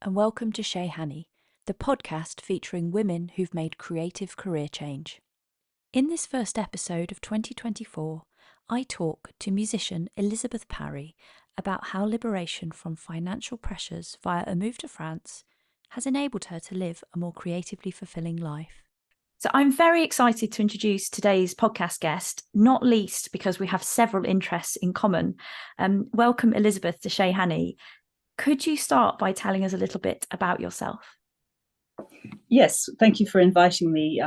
and welcome to Chez Hanny, the podcast featuring women who've made creative career change. In this first episode of 2024, I talk to musician Elisabeth Parry about how liberation from financial pressures via a move to France has enabled her to live a more creatively fulfilling life. So I'm very excited to introduce today's podcast guest, not least because we have several interests in common. Welcome, Elisabeth, to Chez Hanny. Could you start by telling us a little bit about yourself? Yes, thank you for inviting me,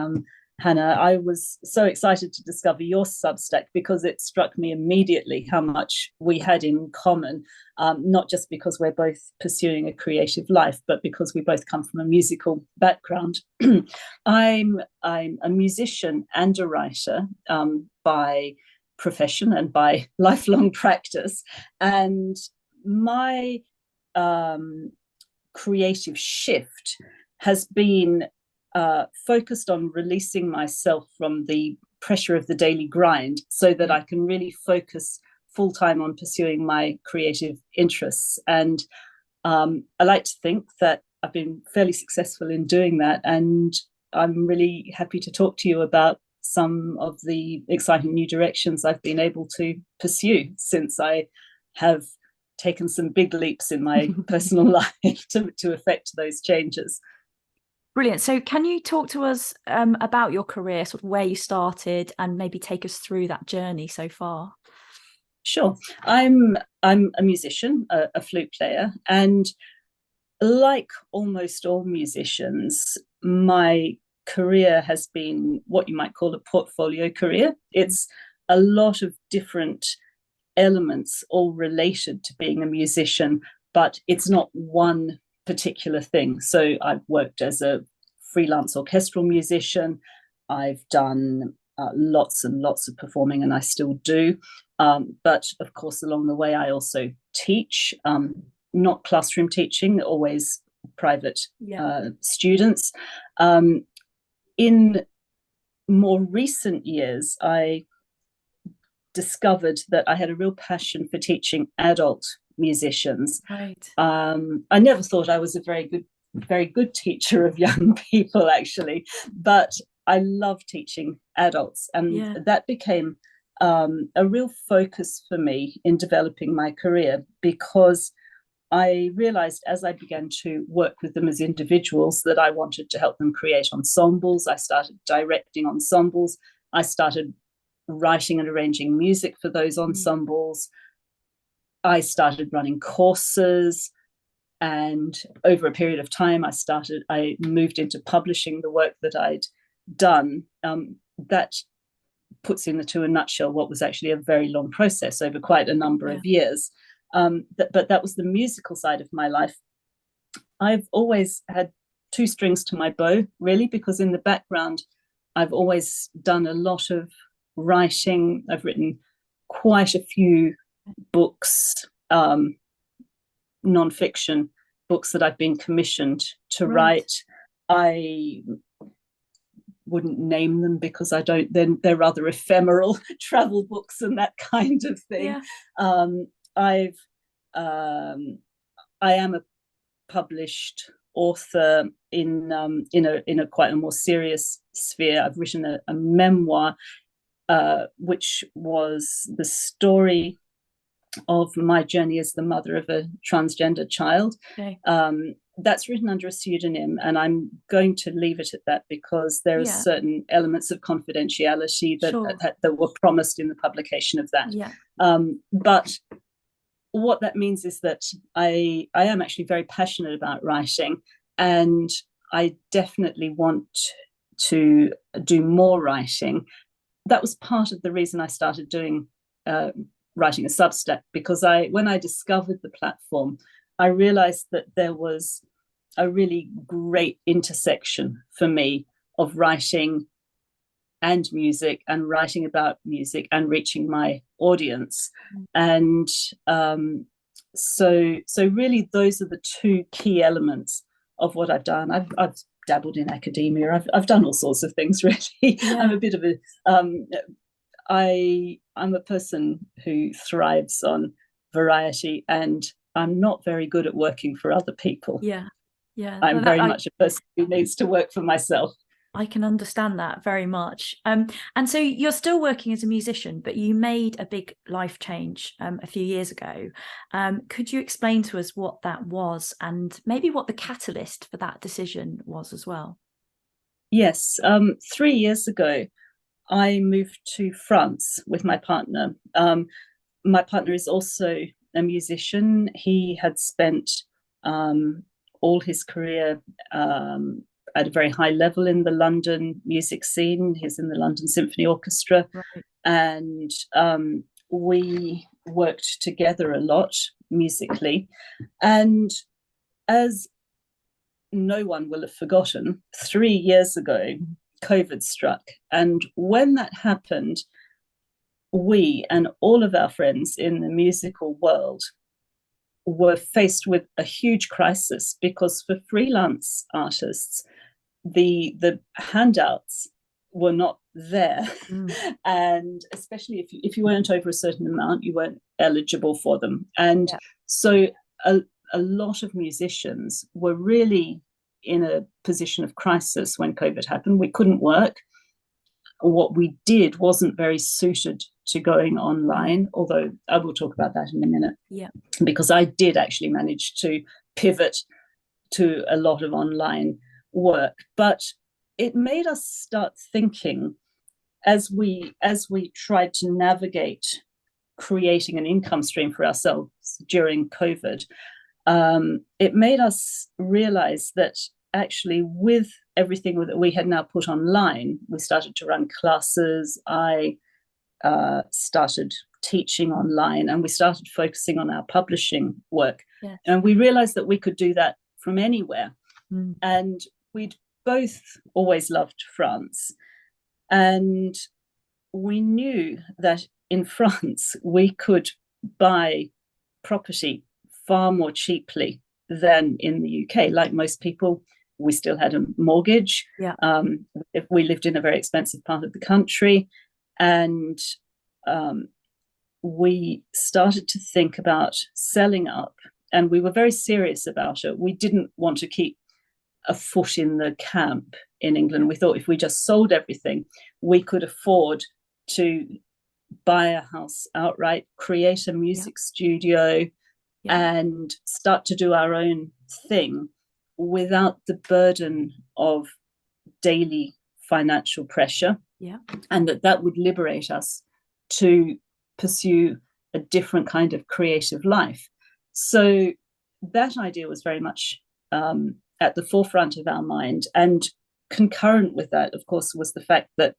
Hannah. I was so excited to discover your Substack because it struck me immediately how much we had in common, not just because we're both pursuing a creative life, but because we both come from a musical background. I'm a musician and a writer by profession and by lifelong practice. And my creative shift has been focused on releasing myself from the pressure of the daily grind so that I can really focus full time on pursuing my creative interests. And I like to think that I've been fairly successful in doing that. And I'm really happy to talk to you about some of the exciting new directions I've been able to pursue since I have taken some big leaps in my personal life to effect those changes. Brilliant. So can you talk to us about your career, sort of where you started, and maybe take us through that journey so far? Sure. I'm a musician, a flute player, and like almost all musicians, my career has been what you might call a portfolio career. It's a lot of different elements all related to being a musician, but it's not one particular thing. So I've worked as a freelance orchestral musician. I've done lots and lots of performing, and I still do. But of course, along the way, I also teach, not classroom teaching, always private students. In more recent years, I discovered that I had a real passion for teaching adult musicians. Right. I never thought I was a very good teacher of young people, actually, but I love teaching adults, and that became a real focus for me in developing my career, because I realized as I began to work with them as individuals that I wanted to help them create ensembles. I started directing ensembles. I started writing and arranging music for those ensembles. I started running courses, and over a period of time I moved into publishing the work that I'd done. That puts into a nutshell what was actually a very long process over quite a number of years. But that was the musical side of my life. I've always had two strings to my bow, really, because in the background I've always done a lot of writing. I've written quite a few books, non-fiction books that I've been commissioned to write. I wouldn't name them because I don't, then they're rather ephemeral travel books and that kind of thing. I am a published author in a quite a more serious sphere. I've written a memoir, which was the story of my journey as the mother of a transgender child. That's written under a pseudonym, and I'm going to leave it at that because there are certain elements of confidentiality that were promised in the publication of that. But what that means is that I am actually very passionate about writing, and I definitely want to do more writing. That was part of the reason I started doing writing a Substack, because when I discovered the platform, I realized that there was a really great intersection for me of writing and music, and writing about music and reaching my audience. And so really those are the two key elements of what I've done. I've dabbled in academia. I've done all sorts of things, really. I'm a bit of a I'm a person who thrives on variety, and I'm not very good at working for other people. Yeah, I'm well, that very much a person who needs to work for myself. I can understand that very much. And so you're still working as a musician, but you made a big life change a few years ago. Could you explain to us what that was and maybe what the catalyst for that decision was as well? Yes, 3 years ago, I moved to France with my partner. My partner is also a musician. He had spent um, all his career at a very high level in the London music scene. He's in the London Symphony Orchestra, Right. and we worked together a lot musically. And as no one will have forgotten, 3 years ago, COVID struck. And when that happened, we and all of our friends in the musical world were faced with a huge crisis, because for freelance artists, the handouts were not there. Mm. And especially if you weren't over a certain amount, you weren't eligible for them. And Yeah. so a, a lot of musicians were really in a position of crisis when COVID happened. We couldn't work. What we did wasn't very suited to going online, although I will talk about that in a minute. Yeah. Because I did actually manage to pivot to a lot of online work. But it made us start thinking, as we tried to navigate creating an income stream for ourselves during COVID, it made us realize that actually, with everything that we had now put online, we started to run classes. I started teaching online, and we started focusing on our publishing work. Yes. And we realized that we could do that from anywhere. Mm. And we'd both always loved France. And we knew that in France, we could buy property far more cheaply than in the UK. Like most people, we still had a mortgage. Yeah. If we lived in a very expensive part of the country, and we started to think about selling up, and we were very serious about it. We didn't want to keep a foot in the camp in England. We thought if we just sold everything, we could afford to buy a house outright, create a music studio, and start to do our own thing without the burden of daily financial pressure. Yeah. And that would liberate us to pursue a different kind of creative life. So that idea was very much at the forefront of our mind. And concurrent with that, of course, was the fact that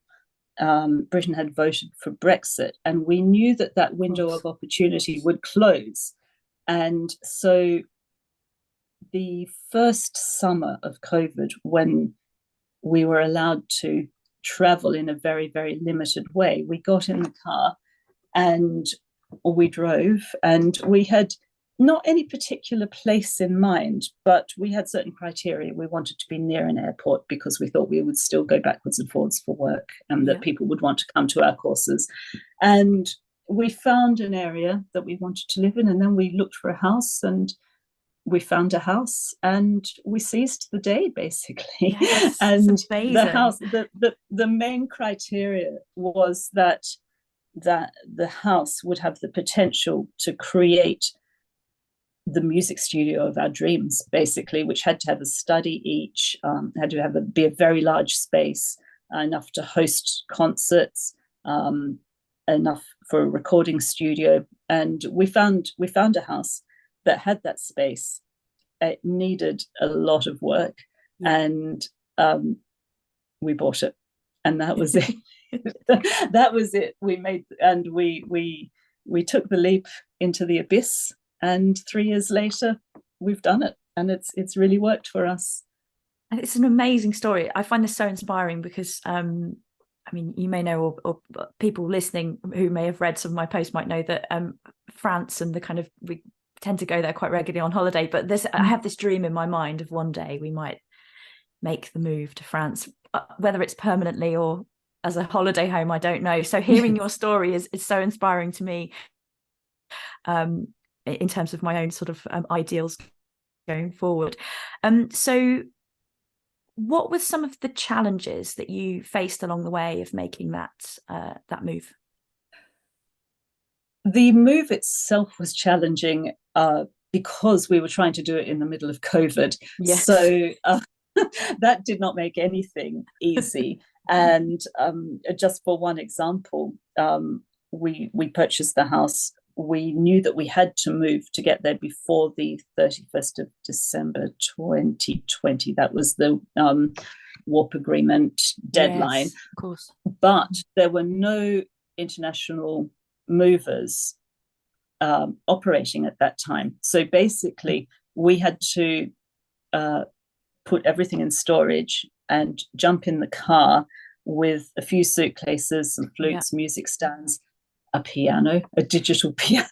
Britain had voted for Brexit, and we knew that that window of opportunity would close. And so the first summer of COVID, when we were allowed to travel in a very, very limited way, we got in the car and we drove, and we had not any particular place in mind, but we had certain criteria. We wanted to be near an airport because we thought we would still go backwards and forwards for work, and that people would want to come to our courses. And we found an area that we wanted to live in, and then we looked for a house, and we found a house, and we seized the day, basically. Yes, and the house, the main criteria was that the house would have the potential to create the music studio of our dreams, basically, which had to have a study each, had to be a very large space, enough to host concerts, enough for a recording studio. And we found a house that had that space. It needed a lot of work, and we bought it, and that was it. That was it. We took the leap into the abyss, and 3 years later, we've done it, and it's really worked for us. And it's an amazing story. I find this so inspiring because, I mean, you may know, or people listening who may have read some of my posts might know that France and the kind of, we tend to go there quite regularly on holiday. But I have this dream in my mind of one day we might make the move to France, whether it's permanently or as a holiday home, I don't know. So hearing your story is so inspiring to me. In terms of my own sort of ideals going forward. So what were some of the challenges that you faced along the way of making that move? The move itself was challenging because we were trying to do it in the middle of COVID. Yes. So that did not make anything easy. And just for one example, we purchased the house. We knew that we had to move to get there before the 31st of December 2020. That was the WARP agreement deadline. Yes, of course. But there were no international movers operating at that time. So basically, we had to put everything in storage and jump in the car with a few suitcases, some flutes, music stands, a piano, a digital piano.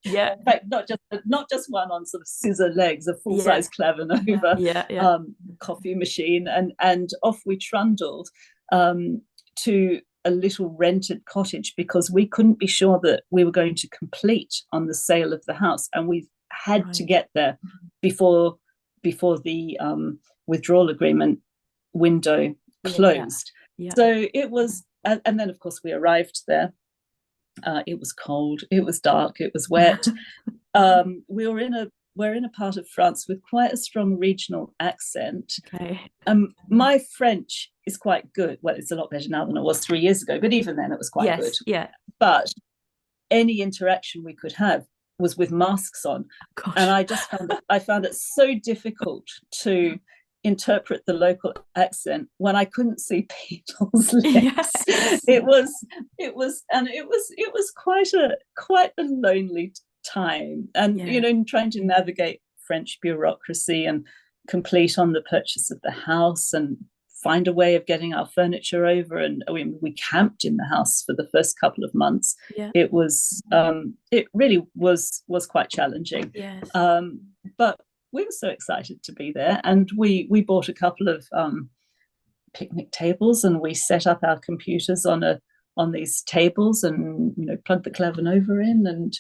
Yeah. In fact, not just one on sort of scissor legs, a full-size clavinova, coffee machine, and off we trundled to a little rented cottage because we couldn't be sure that we were going to complete on the sale of the house, and we had to get there before the withdrawal agreement window closed. So it was, and then of course we arrived there. It was cold, it was dark, it was wet. We're in a part of France with quite a strong regional accent. My French is quite good. Well, it's a lot better now than it was 3 years ago, but even then it was quite good. Yeah. But any interaction we could have was with masks on. And I found it so difficult to interpret the local accent when I couldn't see people's lips. It was quite a lonely time, and trying to navigate French bureaucracy and complete on the purchase of the house and find a way of getting our furniture over. And we camped in the house for the first couple of months. It was it really was quite challenging. But we were so excited to be there, and we bought a couple of picnic tables, and we set up our computers on these tables, and plugged the clavinova in, and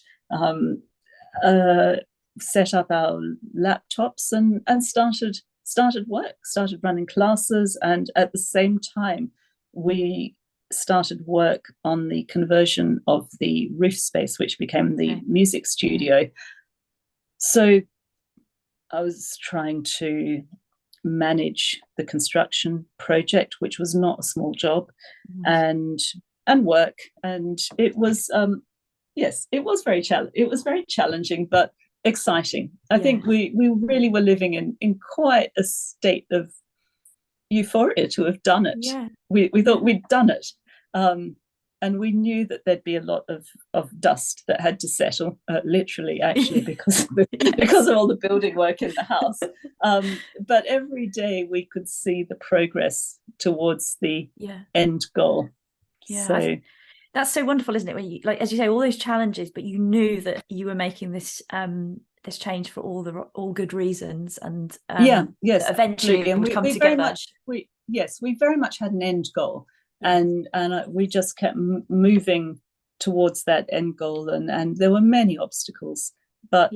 set up our laptops, and started running classes. And at the same time, we started work on the conversion of the roof space, which became the music studio. So I was trying to manage the construction project, which was not a small job, and work. And it was it was very challenging, but exciting. I think we really were living in quite a state of euphoria to have done it. We thought we'd done it. And we knew that there'd be a lot of dust that had to settle, literally, actually, because of all the building work in the house. But every day we could see the progress towards the end goal. So that's so wonderful, isn't it? When you, like, as you say, all those challenges, but you knew that you were making this this change for all good reasons, and eventually it would come together. We very much had an end goal. And we just kept moving towards that end goal, and there were many obstacles, but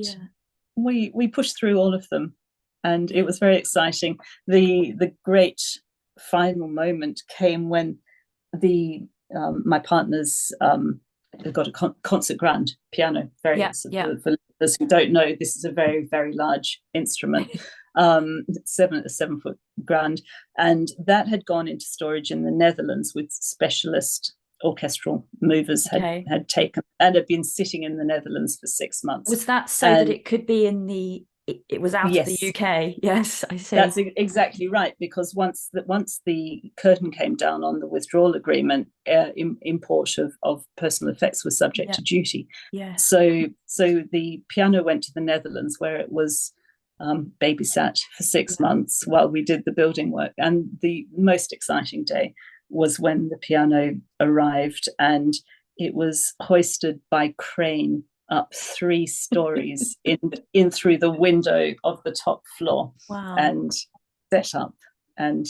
we pushed through all of them, and it was very exciting. The great final moment came when my partners got a concert grand piano. For those who don't know, this is a very, very large instrument. 7-foot grand, and that had gone into storage in the Netherlands with specialist orchestral movers had taken, and had been sitting in the Netherlands for 6 months. Was that so that it could be in it was out of the UK? Yes, I see. That's exactly right, because once the curtain came down on the withdrawal agreement, import of personal effects was subject to duty. So the piano went to the Netherlands, where it was babysat for 6 months while we did the building work. And the most exciting day was when the piano arrived, and it was hoisted by crane up 3 stories in through the window of the top floor. And set up, and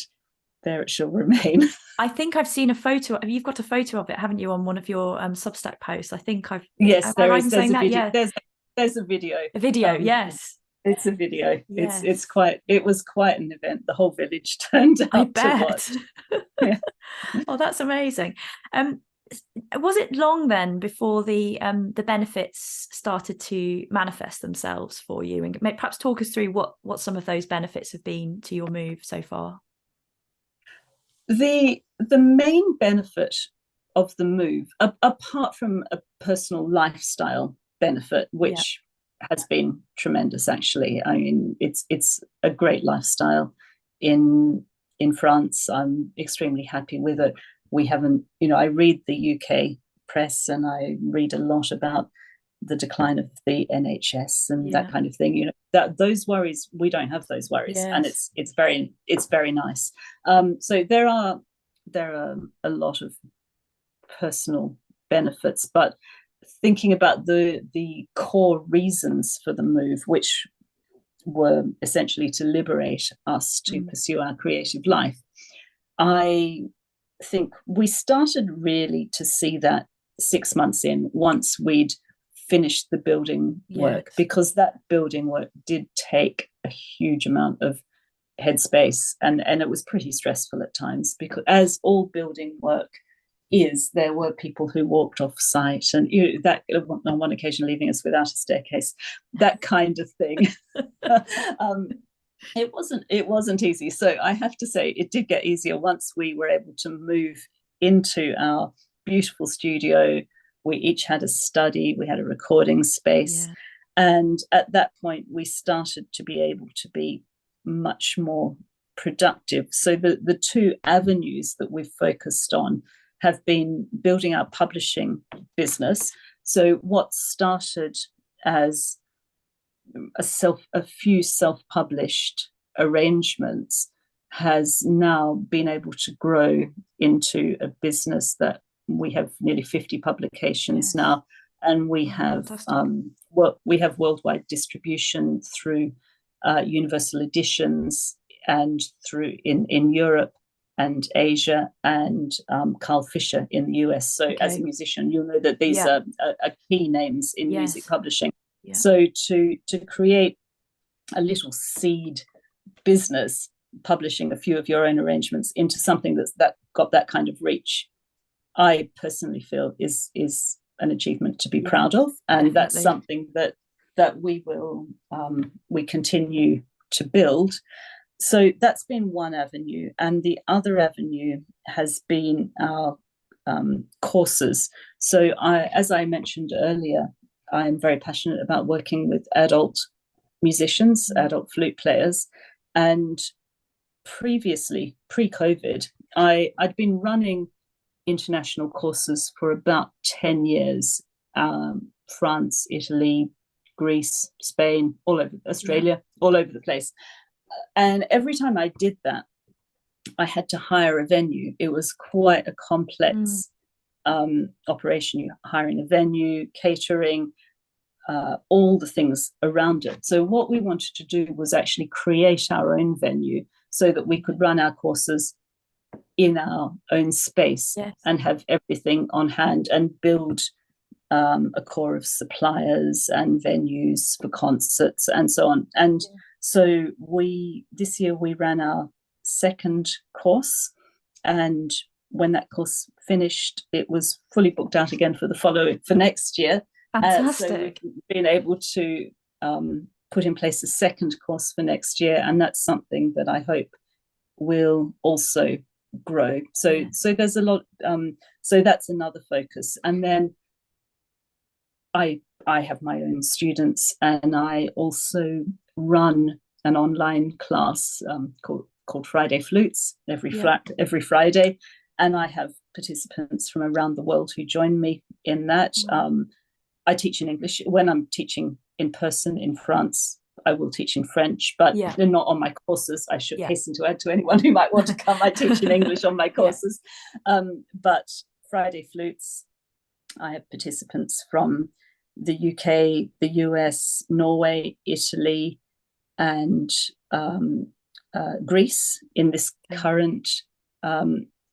there it shall remain. I think I've seen a photo. You've got a photo of it, haven't you, on one of your Substack posts? I think I've. Yes, there is. There's a video. A video, yes. It's a video. It's Yes, quite. It was quite an event. The whole village turned I out to bet. watch. Yeah. Oh, that's amazing. Um, was it long then before the benefits started to manifest themselves for you? And perhaps talk us through what some of those benefits have been to your move so far. The main benefit of the move, apart from a personal lifestyle benefit, Yeah, which has been tremendous, actually. I mean, it's a great lifestyle in in France. I'm extremely happy with it. We haven't, I read the UK press and I read a lot about the decline of the NHS and that yeah, kind of thing. That those worries, we don't have those worries, and yes, it's very nice. So there are a lot of personal benefits, but thinking about the core reasons for the move, which were essentially to liberate us to mm, pursue our creative life, I think we started really to see that 6 months in, once we'd finished the building work, yes, because that building work did take a huge amount of headspace, and it was pretty stressful at times, because as all building work is, there were people who walked off site, and that on one occasion leaving us without a staircase, that kind of thing. um, it wasn't easy. So I have to say it did get easier once we were able to move into our beautiful studio. We each had a study, we had a recording space, yeah, and at that point we started to be able to be much more productive. So the two avenues that we've focused on have been building our publishing business. So what started as a few self-published arrangements has now been able to grow into a business that we have nearly 50 publications yes. now, and Oh, fantastic. we have worldwide distribution through Universal Editions, and through in Europe and Asia, and Carl Fisher in the US. So as a Okay. musician, you'll know that these Yeah. are key names in music Yes. publishing. Yeah. So to create a little seed business, publishing a few of your own arrangements into something that got that kind of reach, I personally feel is an achievement to be Yeah. proud of, and that's Definitely. something that we continue to build. So that's been one avenue, and the other avenue has been our courses. So as I mentioned earlier, I'm very passionate about working with adult musicians, Mm. adult flute players, and previously, pre-COVID, I'd been running international courses for about 10 years. France, Italy, Greece, Spain, all over Yeah. Australia, all over the place. And every time I did that, I had to hire a venue. It was quite a Mm. complex operation. You hiring a venue, catering, all the things around it. So what we wanted to do was actually create our own venue so that we could run our courses in our own space Yes. and have everything on hand, and build a core of suppliers and venues for concerts and so on. And Yeah. so this year we ran our second course, and when that course finished, it was fully booked out again for next year. So we've Fantastic. been able to put in place a second course for next year, and that's something that I hope will also grow. So Yeah. there's a lot. So that's another focus, and then I have my own students, and I also run an online class called Friday Flutes Yeah. every Friday, and I have participants from around the world who join me in that. Mm. I teach in English when I'm teaching in person in France. I will teach in French, but Yeah. they're not on my courses. I should Yeah. hasten to add to anyone who might want to come. I teach in English on my Yeah. courses, but Friday Flutes, I have participants from the UK, the US, Norway, Italy, and Greece in this Okay.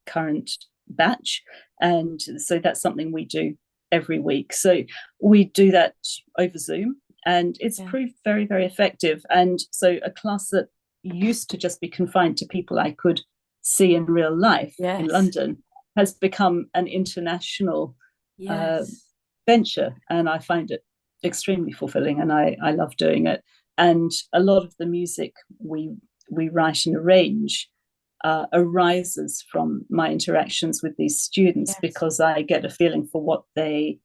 current batch, and so that's something we do every week. So we do that over Zoom. and it's proved very, very effective. And so a class that used to just be confined to people I could see in real life in London has become an international venture, and I find it extremely fulfilling, and I love doing it. And a lot of the music we write and arrange arises from my interactions with these students, because I get a feeling for what they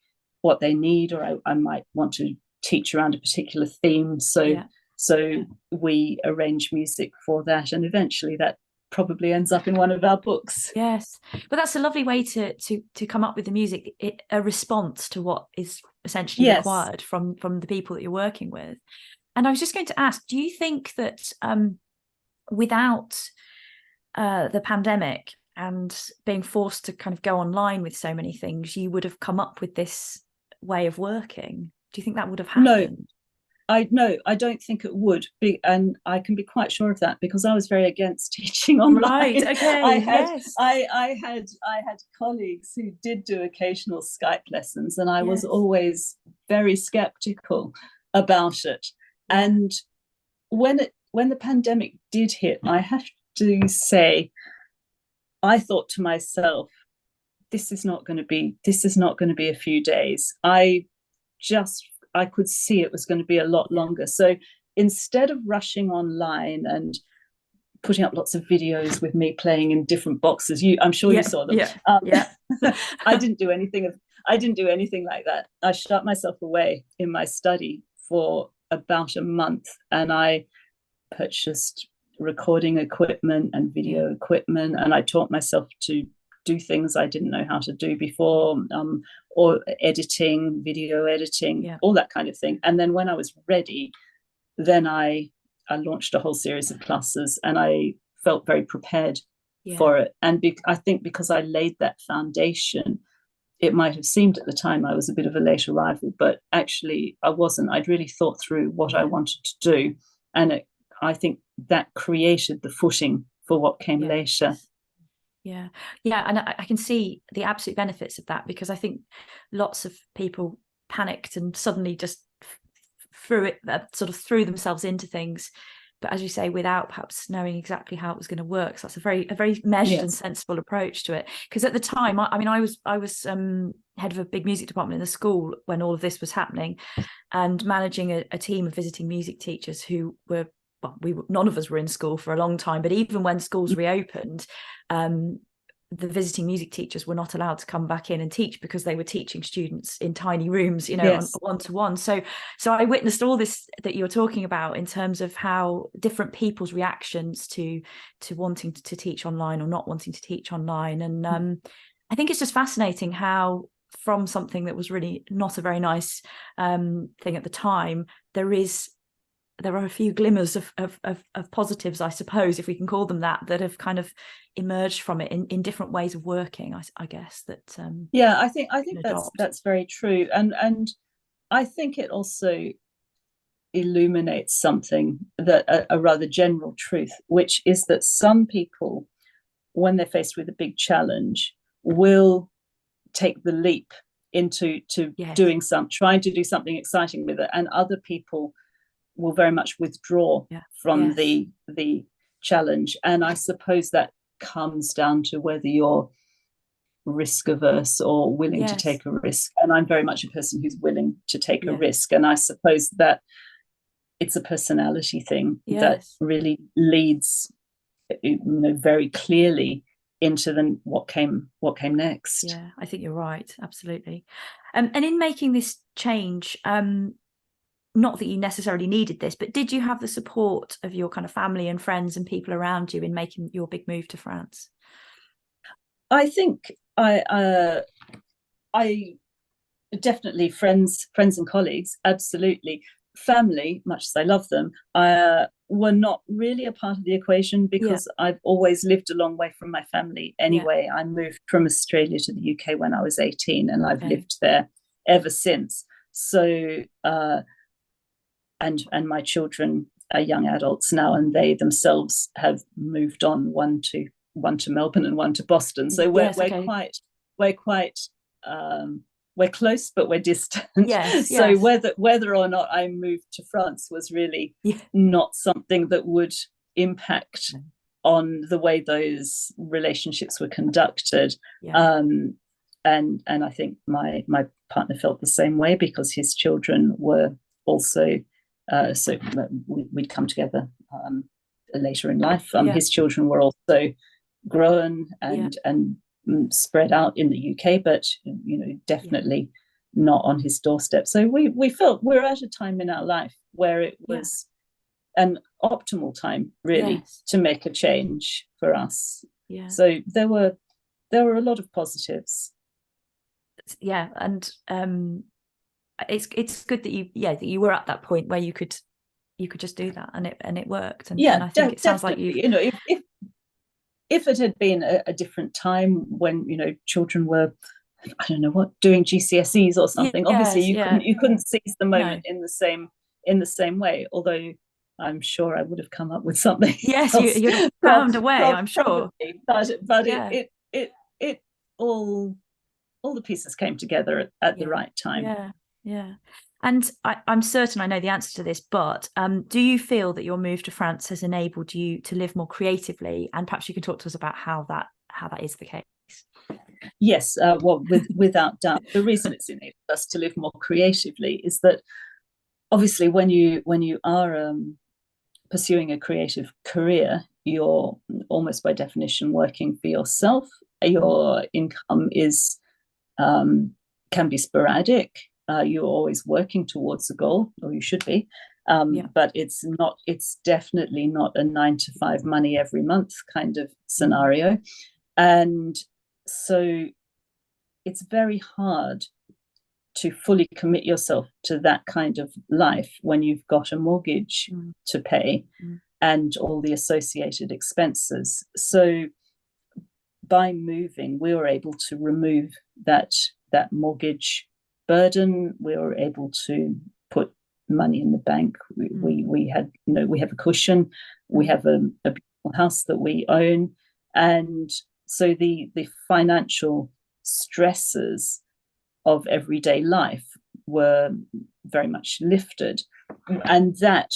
need, or I might want to teach around a particular theme. So we arrange music for that, and eventually that probably ends up in one of our books. Yes, but that's a lovely way to come up with the music, a response to what is essentially required from the people that you're working with. And I was just going to ask, do you think that without the pandemic and being forced to kind of go online with so many things, you would have come up with this way of working? Do you think that would have happened? No, I don't think it would be, and I can be quite sure of that because I was very against teaching online. Right. Okay. I had colleagues who did do occasional Skype lessons, and I was always very skeptical about it. And when the pandemic did hit, I have to say, I thought to myself, this is not going to be a few days. I could see it was going to be a lot longer. So instead of rushing online and putting up lots of videos with me playing in different boxes, I'm sure you saw them. I didn't do anything like that. I shut myself away in my study for about a month, and I purchased recording equipment and video equipment, and I taught myself to do things I didn't know how to do before, or editing, video editing, all that kind of thing. And then when I was ready, then I launched a whole series of classes, and I felt very prepared for it. And I think because I laid that foundation, it might have seemed at the time I was a bit of a late arrival, but actually I wasn't. I'd really thought through what I wanted to do, and I think that created the footing for what came later. Yeah, and I can see the absolute benefits of that, because I think lots of people panicked and suddenly just threw themselves into things, but as you say, without perhaps knowing exactly how it was going to work. So that's a very measured and sensible approach to it. Because at the time, I was head of a big music department in the school when all of this was happening, and managing a team of visiting music teachers who were, none of us were in school for a long time, but even when schools reopened, the visiting music teachers were not allowed to come back in and teach, because they were teaching students in tiny rooms, on one-to-one. So I witnessed all this that you're talking about in terms of how different people's reactions to wanting to teach online or not wanting to teach online. And I think it's just fascinating how, from something that was really not a very nice thing at the time, there are a few glimmers of positives, I suppose, if we can call them that have kind of emerged from it in different ways of working. I guess that. I think that's very true, and I think it also illuminates something, that a rather general truth, which is that some people, when they're faced with a big challenge, will take the leap into trying to do something exciting with it, and other people will very much withdraw from the challenge. And I suppose that comes down to whether you're risk averse or willing to take a risk. And I'm very much a person who's willing to take a risk. And I suppose that it's a personality thing that really leads, very clearly into what came next. Yeah, I think you're right, absolutely. And in making this change, not that you necessarily needed this, but did you have the support of your kind of family and friends and people around you in making your big move to France? I think I definitely friends and colleagues, absolutely. Family, much as I love them, were not really a part of the equation, because I've always lived a long way from my family anyway. I moved from Australia to the UK when I was 18, and I've lived there ever since. So and my children are young adults now, and they themselves have moved on, one to Melbourne and one to Boston. So we're quite we're close, but we're distant. Yes, So yes. whether or not I moved to France was really Yeah. not something that would impact on the way those relationships were conducted. Yeah. And I think my partner felt the same way, because his children were also so we'd come together later in life. Yeah. His children were also grown Yeah. and spread out in the UK, but definitely not on his doorstep. So we felt we're at a time in our life where it was an optimal time, really, to make a change for us. Yeah. So there were a lot of positives. Yeah, and it's good that you were at that point where you could just do that, and it worked. And I think it sounds like you if it had been a different time when children were, I don't know what, doing GCSEs or something, obviously you couldn't seize the moment in the same way, although I'm sure I would have come up with something. Yes, you'd have found a way, I'm sure. But it all the pieces came together at the right time. Yeah. And I'm certain I know the answer to this, but do you feel that your move to France has enabled you to live more creatively? And perhaps you can talk to us about how that is the case. Yes, well, without doubt, the reason it's enabled us to live more creatively is that obviously when you are pursuing a creative career, you're almost by definition working for yourself. Your income is can be sporadic. You're always working towards a goal, or you should be, but it's definitely not a 9-to-5 money every month kind of scenario. And so it's very hard to fully commit yourself to that kind of life when you've got a mortgage to pay and all the associated expenses. So by moving, we were able to remove that mortgage burden. We were able to put money in the bank. We have a cushion. We have a beautiful house that we own, and so the financial stresses of everyday life were very much lifted, and that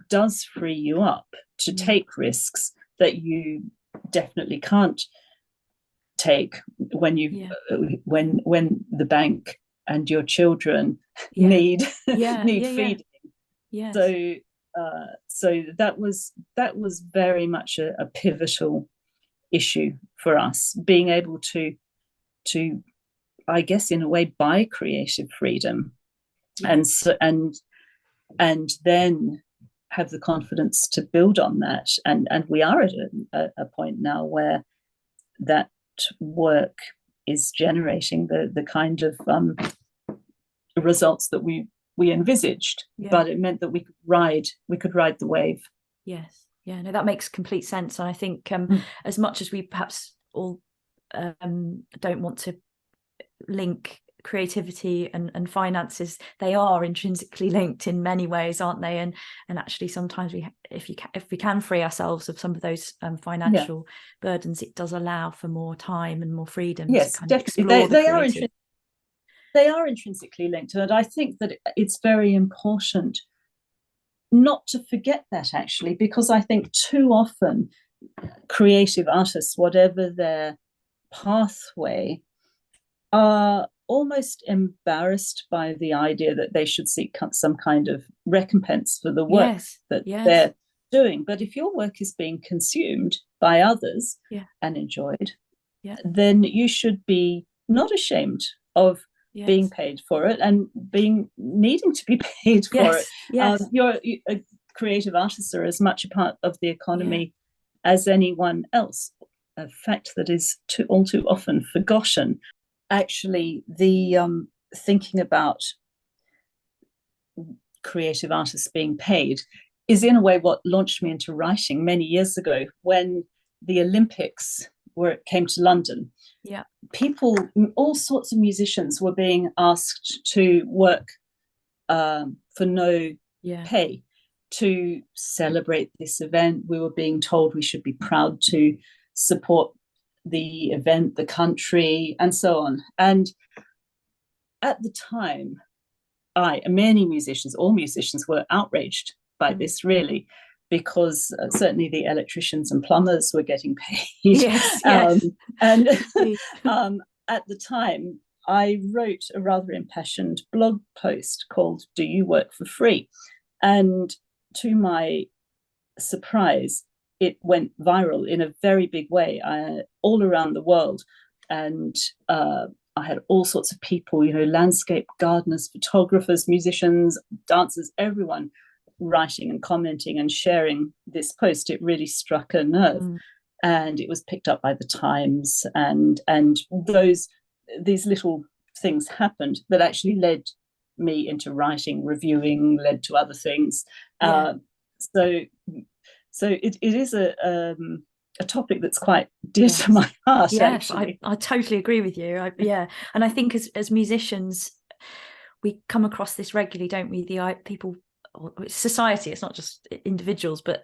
does free you up to take risks that you definitely can't take when you when the bank and your children need feeding. Yes. So that was very much a pivotal issue for us, being able to I guess in a way buy creative freedom, and then have the confidence to build on that, and we are at a point now where that work is generating the kind of results that we envisaged, but it meant that we could ride the wave. Yes. Yeah, no, that makes complete sense. And I think as much as we perhaps all don't want to link creativity and finances, they are intrinsically linked in many ways, aren't they? And actually sometimes if we can free ourselves of some of those financial burdens, it does allow for more time and more freedom to kind of explore the creative. They are intrinsically linked, and I think that it's very important not to forget that, actually, because I think too often creative artists, whatever their pathway, are almost embarrassed by the idea that they should seek some kind of recompense for the work that they're doing. But if your work is being consumed by others and enjoyed, then you should be not ashamed of being paid for it and needing to be paid for it. Creative artists are as much a part of the economy as anyone else, a fact that is all too often forgotten. Actually, the thinking about creative artists being paid is in a way what launched me into writing many years ago, when the Olympics came to London. People, all sorts of musicians, were being asked to work for no pay to celebrate this event. We were being told we should be proud to support the event, the country, and so on. And at the time, I and many musicians, all musicians, were outraged by this, really, because certainly the electricians and plumbers were getting paid. Yes, yes. And at the time, I wrote a rather impassioned blog post called "Do You Work for Free?" And to my surprise, it went viral in a very big way, all around the world. And I had all sorts of people, landscape gardeners, photographers, musicians, dancers, everyone writing and commenting and sharing this post. It really struck a nerve. And it was picked up by the Times, and these little things happened that actually led me into writing, reviewing, led to other things. Yeah. So it is a topic that's quite dear to my heart. Yes, actually. I totally agree with you. And I think as musicians, we come across this regularly, don't we? The people, society, it's not just individuals, but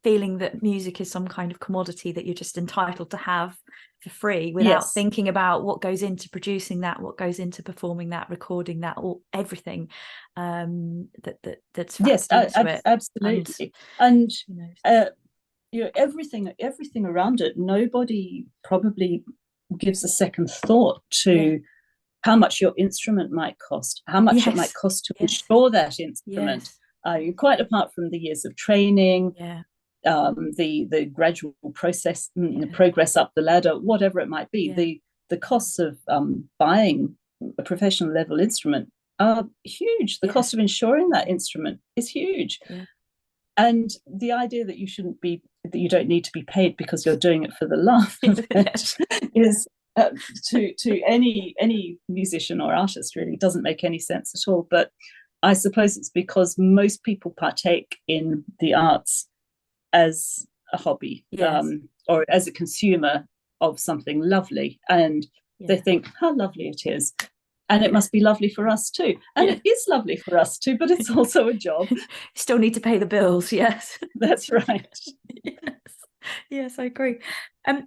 feeling that music is some kind of commodity that you're just entitled to have for free, without thinking about what goes into producing that, what goes into performing that, recording that, or everything that's factored into it. Absolutely. And everything around it, nobody probably gives a second thought to how much your instrument might cost, how much it might cost to insure that instrument, quite apart from the years of training, the gradual process, progress up the ladder, whatever it might be. The costs of buying a professional level instrument are huge. The cost of insuring that instrument is huge. And the idea that you don't need to be paid because you're doing it for the love of it is, to any musician or artist, really doesn't make any sense at all. But I suppose it's because most people partake in the arts as a hobby, or as a consumer of something lovely, and they think how lovely it is, and it must be lovely for us too, and it is lovely for us too, but it's also a job. Still need to pay the bills. Yes, that's right. Yes, I agree.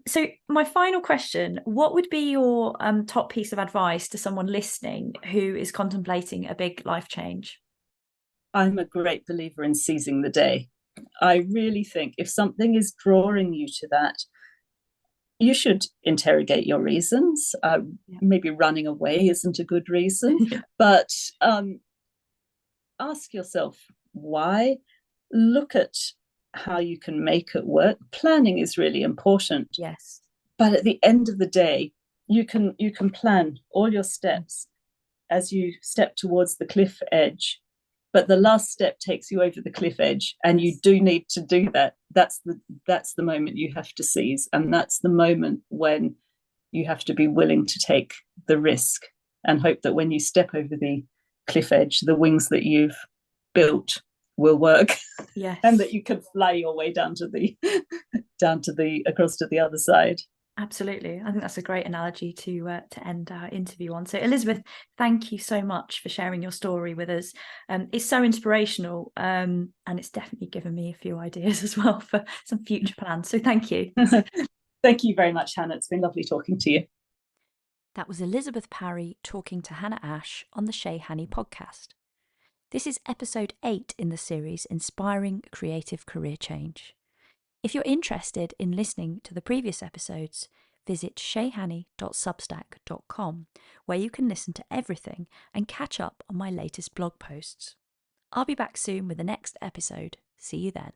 So my final question, what would be your top piece of advice to someone listening who is contemplating a big life change? I'm a great believer in seizing the day. I really think if something is drawing you to that, you should interrogate your reasons. Maybe running away isn't a good reason, but ask yourself why. Look at how you can make it work. Planning is really important. Yes. But at the end of the day, you can plan all your steps as you step towards the cliff edge. But the last step takes you over the cliff edge, and you do need to do that. That's the moment you have to seize, and that's the moment when you have to be willing to take the risk and hope that when you step over the cliff edge, the wings that you've built will work, and that you can fly your way down to the across to the other side. Absolutely. I think that's a great analogy to end our interview on. So Elisabeth, thank you so much for sharing your story with us. It's so inspirational, and it's definitely given me a few ideas as well for some future plans. So thank you. Thank you very much, Hannah. It's been lovely talking to you. That was Elisabeth Parry talking to Hannah Ash on the Chez Hanny podcast. This is episode 8 in the series Inspiring Creative Career Change. If you're interested in listening to the previous episodes, visit chezhanny.substack.com, where you can listen to everything and catch up on my latest blog posts. I'll be back soon with the next episode. See you then.